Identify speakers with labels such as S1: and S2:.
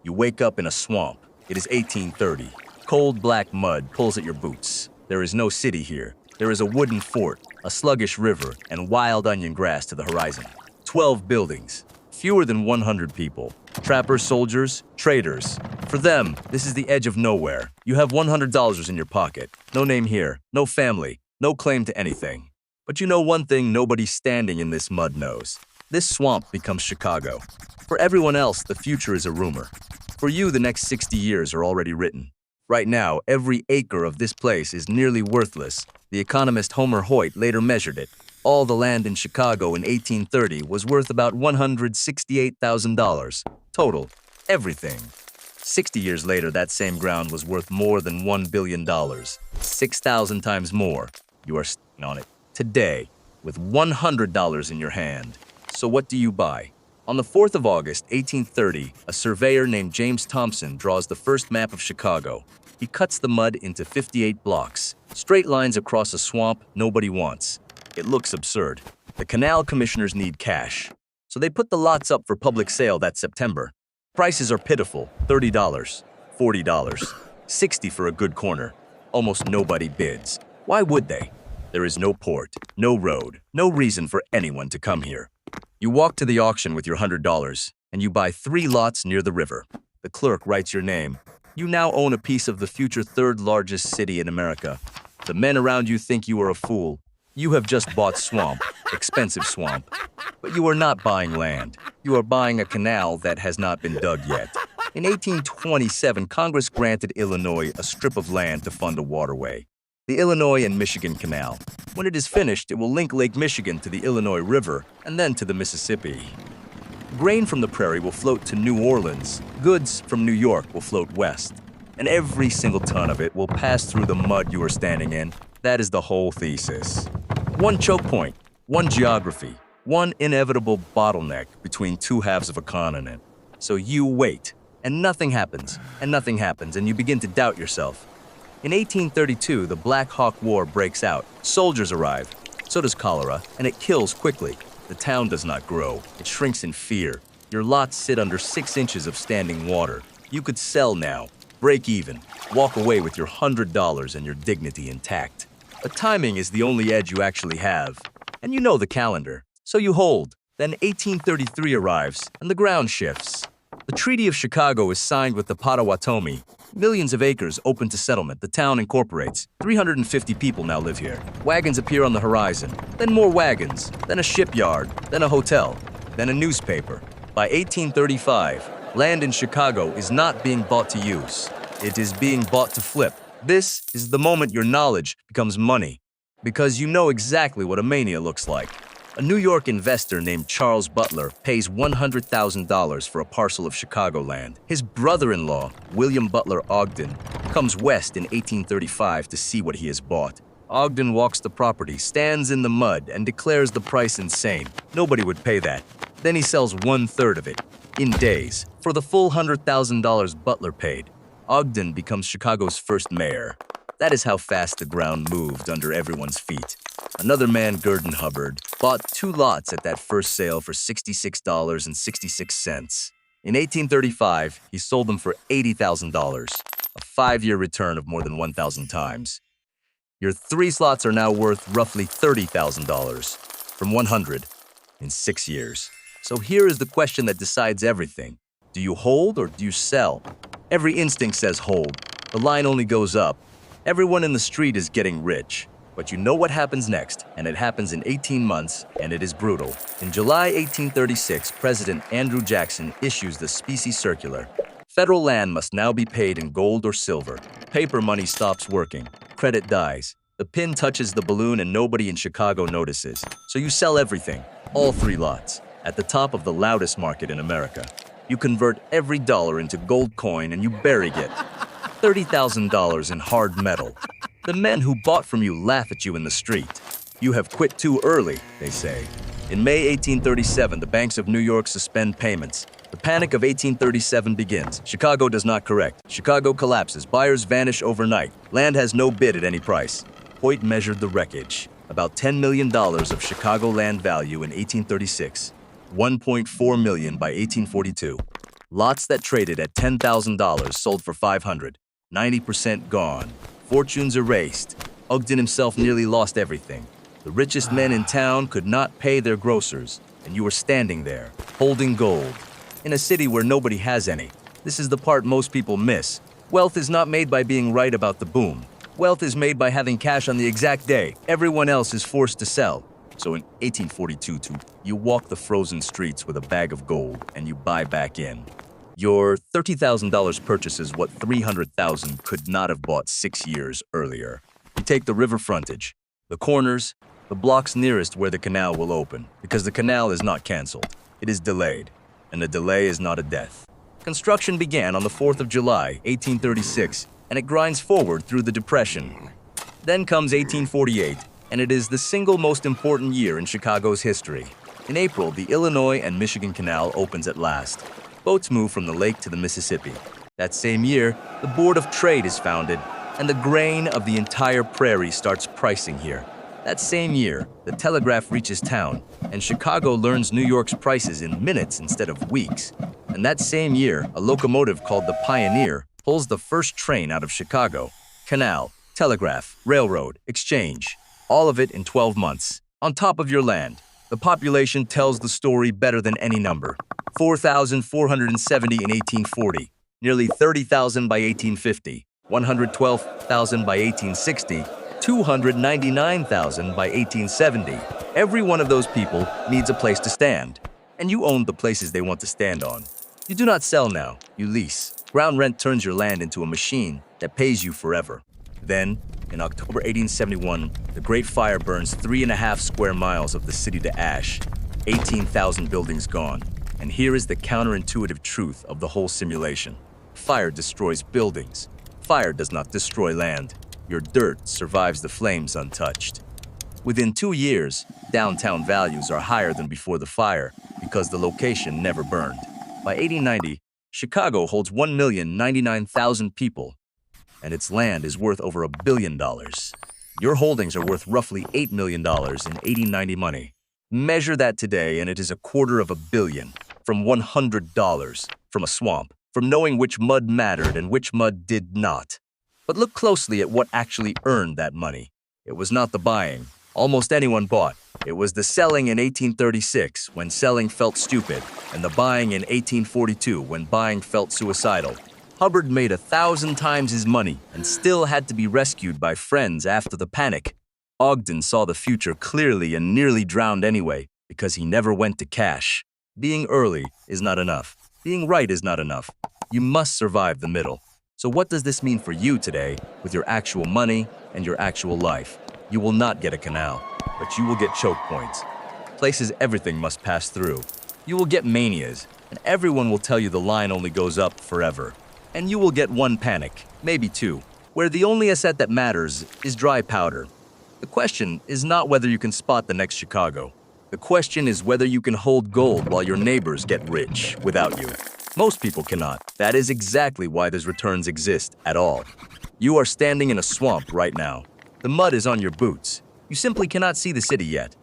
S1: You wake up in a swamp. It is 1830. Cold black mud pulls at your boots. There is no city here. There is a wooden fort, a sluggish river, and wild onion grass to the horizon. 12 buildings. Fewer than 100 people. Trappers, soldiers, traders. For them, this is the edge of nowhere. You have $100 in your pocket. No name here, no family, no claim to anything. But you know one thing nobody standing in this mud knows. This swamp becomes Chicago. For everyone else, the future is a rumor. For you, the next 60 years are already written. Right now, every acre of this place is nearly worthless. The economist Homer Hoyt later measured it. All the land in Chicago in 1830 was worth about $168,000. Total. Everything. 60 years later, that same ground was worth more than $1 billion. 6,000 times more. You are sitting on it today with $100 in your hand. So what do you buy? On the 4th of August, 1830, a surveyor named James Thompson draws the first map of Chicago. He cuts the mud into 58 blocks, straight lines across a swamp nobody wants. It looks absurd. The canal commissioners need cash, so they put the lots up for public sale that September. Prices are pitiful, $30, $40, $60 for a good corner. Almost nobody bids. Why would they? There is no port, no road, no reason for anyone to come here. You walk to the auction with your $100, and you buy 3 lots near the river. The clerk writes your name. You now own a piece of the future third largest city in America. The men around you think you are a fool. You have just bought swamp, expensive swamp. But you are not buying land. You are buying a canal that has not been dug yet. In 1827, Congress granted Illinois a strip of land to fund a waterway, the Illinois and Michigan Canal. When it is finished, it will link Lake Michigan to the Illinois River and then to the Mississippi. Grain from the prairie will float to New Orleans. Goods from New York will float west. And every single ton of it will pass through the mud you are standing in. That is the whole thesis. One choke point, one geography, one inevitable bottleneck between two halves of a continent. So you wait, and nothing happens, and you begin to doubt yourself. In 1832, the Black Hawk War breaks out. Soldiers arrive. So does cholera, and it kills quickly. The town does not grow. It shrinks in fear. Your lots sit under 6 inches of standing water. You could sell now, break even, walk away with your $100 and your dignity intact. But timing is the only edge you actually have. And you know the calendar, so you hold. Then 1833 arrives, and the ground shifts. The Treaty of Chicago is signed with the Potawatomi. Millions of acres open to settlement. The town incorporates. 350 people now live here. Wagons appear on the horizon. Then more wagons. Then a shipyard. Then a hotel. Then a newspaper. By 1835, land in Chicago is not being bought to use. It is being bought to flip. This is the moment your knowledge becomes money, because you know exactly what a mania looks like. A New York investor named Charles Butler pays $100,000 for a parcel of Chicagoland. His brother-in-law, William Butler Ogden, comes west in 1835 to see what he has bought. Ogden walks the property, stands in the mud, and declares the price insane. Nobody would pay that. Then he sells 1/3 of it, in days, for the full $100,000 Butler paid. Ogden becomes Chicago's first mayor. That is how fast the ground moved under everyone's feet. Another man, Gurdon Hubbard, bought 2 lots at that first sale for $66.66. In 1835, he sold them for $80,000, a 5-year return of more than 1,000 times. Your 3 slots are now worth roughly $30,000, from 100 in 6 years. So here is the question that decides everything. Do you hold or do you sell? Every instinct says hold. The line only goes up. Everyone in the street is getting rich. But you know what happens next, and it happens in 18 months, and it is brutal. In July 1836, President Andrew Jackson issues the Specie Circular. Federal land must now be paid in gold or silver. Paper money stops working. Credit dies. The pin touches the balloon and nobody in Chicago notices. So you sell everything, all 3 lots, at the top of the loudest market in America. You convert every dollar into gold coin and you bury it. $30,000 in hard metal. The men who bought from you laugh at you in the street. You have quit too early, they say. In May 1837, the banks of New York suspend payments. The panic of 1837 begins. Chicago does not correct. Chicago collapses. Buyers vanish overnight. Land has no bid at any price. Hoyt measured the wreckage. About $10 million of Chicago land value in 1836. $1.4 million by 1842. Lots that traded at $10,000 sold for $500. 90% gone. Fortunes erased. Ogden himself nearly lost everything. The richest men in town could not pay their grocers, and you were standing there, holding gold. In a city where nobody has any. This is the part most people miss. Wealth is not made by being right about the boom. Wealth is made by having cash on the exact day. Everyone else is forced to sell. So in 1842, you walk the frozen streets with a bag of gold and you buy back in. Your $30,000 purchases what $300,000 could not have bought 6 years earlier. You take the river frontage, the corners, the blocks nearest where the canal will open, because the canal is not canceled. It is delayed, and a delay is not a death. Construction began on the 4th of July, 1836, and it grinds forward through the Depression. Then comes 1848, and it is the single most important year in Chicago's history. In April, the Illinois and Michigan Canal opens at last. Boats move from the lake to the Mississippi. That same year, the Board of Trade is founded, and the grain of the entire prairie starts pricing here. That same year, the telegraph reaches town, and Chicago learns New York's prices in minutes instead of weeks. And that same year, a locomotive called the Pioneer pulls the first train out of Chicago. Canal, telegraph, railroad, exchange, all of it in 12 months. On top of your land, the population tells the story better than any number. 4,470 in 1840, nearly 30,000 by 1850, 112,000 by 1860, 299,000 by 1870. Every one of those people needs a place to stand, and you own the places they want to stand on. You do not sell now, you lease. Ground rent turns your land into a machine that pays you forever. Then, in October 1871, the Great Fire burns 3.5 square miles of the city to ash, 18,000 buildings gone. And here is the counterintuitive truth of the whole simulation. Fire destroys buildings. Fire does not destroy land. Your dirt survives the flames untouched. Within 2 years, downtown values are higher than before the fire because the location never burned. By 1890, Chicago holds 1,099,000 people, and its land is worth over $1 billion. Your holdings are worth roughly $8 million in 1890 money. Measure that today, and it is $250 million. From $100, from a swamp, from knowing which mud mattered and which mud did not. But look closely at what actually earned that money. It was not the buying. Almost anyone bought. It was the selling in 1836, when selling felt stupid, and the buying in 1842, when buying felt suicidal. Hubbard made 1,000 times his money and still had to be rescued by friends after the panic. Ogden saw the future clearly and nearly drowned anyway, because he never went to cash. Being early is not enough. Being right is not enough. You must survive the middle. So what does this mean for you today with your actual money and your actual life? You will not get a canal, but you will get choke points. Places everything must pass through. You will get manias, and everyone will tell you the line only goes up forever. And you will get one panic, maybe two, where the only asset that matters is dry powder. The question is not whether you can spot the next Chicago. The question is whether you can hold gold while your neighbors get rich without you. Most people cannot. That is exactly why those returns exist at all. You are standing in a swamp right now. The mud is on your boots. You simply cannot see the city yet.